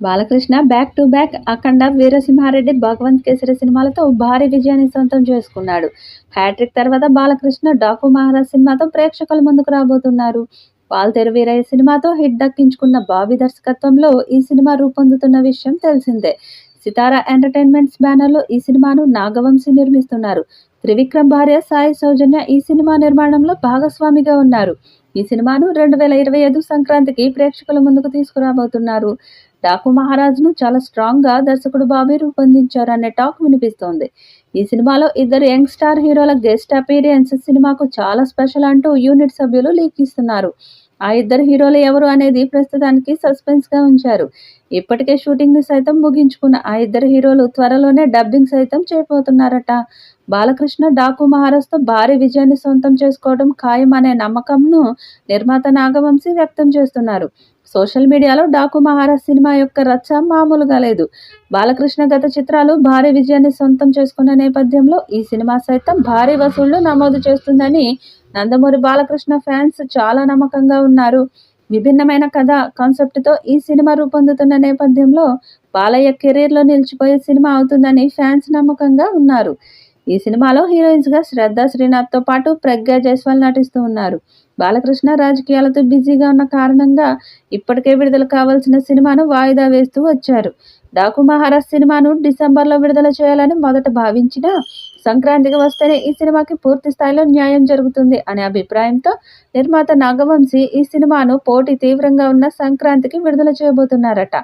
Balakrishna back to back అఖండ, వీరసింహారెడ్డి, భగవంత్ కేసరి సినిమాలతో భారీ విజయాన్ని సొంతం చేసుకున్నాడు. హ్యాట్రిక్ తర్వాత బాలకృష్ణ డాకు మహారాజ్ సినిమాతో ప్రేక్షకుల ముందుకు రాబోతున్నారు. వాల్తేరు వీరయ్య సినిమాతో హిట్ దక్కించుకున్న బాబీ దర్శకత్వంలో ఈ సినిమా రూపొందుతున్న విషయం తెలిసిందే. సితారా ఎంటర్టైన్మెంట్స్ బ్యానర్లో ఈ సినిమాను నాగవంశీ నిర్మిస్తున్నారు. త్రివిక్రమ్ భార్య సాయి సౌజన్య ఈ సినిమా నిర్మాణంలో భాగస్వామిగా ఉన్నారు. ఈ సినిమాను 2025 సంక్రాంతికి ప్రేక్షకుల ముందుకు తీసుకురాబోతున్నారు. డాకు మహారాజ్ను చాలా స్ట్రాంగ్గా దర్శకుడు బాబీ రూపొందించారనే టాక్ వినిపిస్తోంది. ఈ సినిమాలో ఇద్దరు యంగ్ స్టార్ హీరోల గెస్ట్ అపీరియన్స్ సినిమాకు చాలా స్పెషల్ అంటూ యూనిట్ సభ్యులు లీక్ ఇస్తున్నారు. ఆ ఇద్దరు హీరోలు ఎవరు అనేది ప్రస్తుతానికి సస్పెన్స్గా ఉంచారు. ఇప్పటికే షూటింగ్ని సైతం ముగించుకున్న ఆ ఇద్దరు హీరోలు త్వరలోనే డబ్బింగ్ సైతం చేయబోతున్నారట. బాలకృష్ణ డాకు మహారాజ్తో భారీ విజయాన్ని సొంతం చేసుకోవడం ఖాయం అనే నమ్మకంను నిర్మాత నాగవంశీ వ్యక్తం చేస్తున్నారు. సోషల్ మీడియాలో డాకు మహారాజ్ సినిమా యొక్క రచ్చ మామూలుగా లేదు. బాలకృష్ణ గత చిత్రాలు భారీ విజయాన్ని సొంతం చేసుకున్న నేపథ్యంలో ఈ సినిమా సైతం భారీ వసూళ్లు నమోదు చేస్తుందని నందమూరి బాలకృష్ణ ఫ్యాన్స్ చాలా నమ్మకంగా ఉన్నారు. విభిన్నమైన కథ కాన్సెప్ట్తో ఈ సినిమా రూపొందుతున్న నేపథ్యంలో బాలయ్య కెరీర్లో నిలిచిపోయే సినిమా అవుతుందని ఫ్యాన్స్ నమ్మకంగా ఉన్నారు. ఈ సినిమాలో హీరోయిన్స్గా శ్రద్ధ శ్రీనాథ్తో పాటు ప్రజ్ఞా జైస్వాల్ నటిస్తూ ఉన్నారు. బాలకృష్ణ రాజకీయాలతో బిజీగా ఉన్న కారణంగా ఇప్పటికే విడుదల కావాల్సిన సినిమాను వాయిదా వేస్తూ వచ్చారు. డాకు మహారాజ్ సినిమాను డిసెంబర్లో విడుదల చేయాలని మొదట భావించినా సంక్రాంతికి వస్తేనే ఈ సినిమాకి పూర్తి స్థాయిలో న్యాయం జరుగుతుంది అనే అభిప్రాయంతో నిర్మాత నాగవంశీ ఈ సినిమాను పోటీ తీవ్రంగా ఉన్న సంక్రాంతికి విడుదల చేయబోతున్నారట.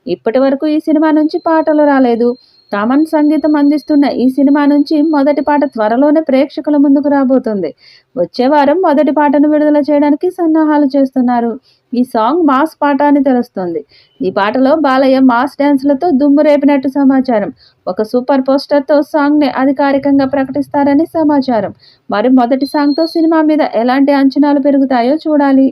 ఇప్పటి వరకు ఈ సినిమా నుంచి పాటలు రాలేదు. తామన్ సంగీతం అందిస్తున్న ఈ సినిమా నుంచి మొదటి పాట త్వరలోనే ప్రేక్షకుల ముందుకు రాబోతుంది. వచ్చే వారం మొదటి పాటను విడుదల చేయడానికి సన్నాహాలు చేస్తున్నారు. ఈ సాంగ్ మాస్ పాట అని తెలుస్తుంది. ఈ పాటలో బాలయ్య మాస్ డ్యాన్స్లతో దుమ్ము రేపినట్టు సమాచారం. ఒక సూపర్ పోస్టర్తో సాంగ్ని అధికారికంగా ప్రకటిస్తారని సమాచారం. మరి మొదటి సాంగ్తో సినిమా మీద ఎలాంటి అంచనాలు పెరుగుతాయో చూడాలి.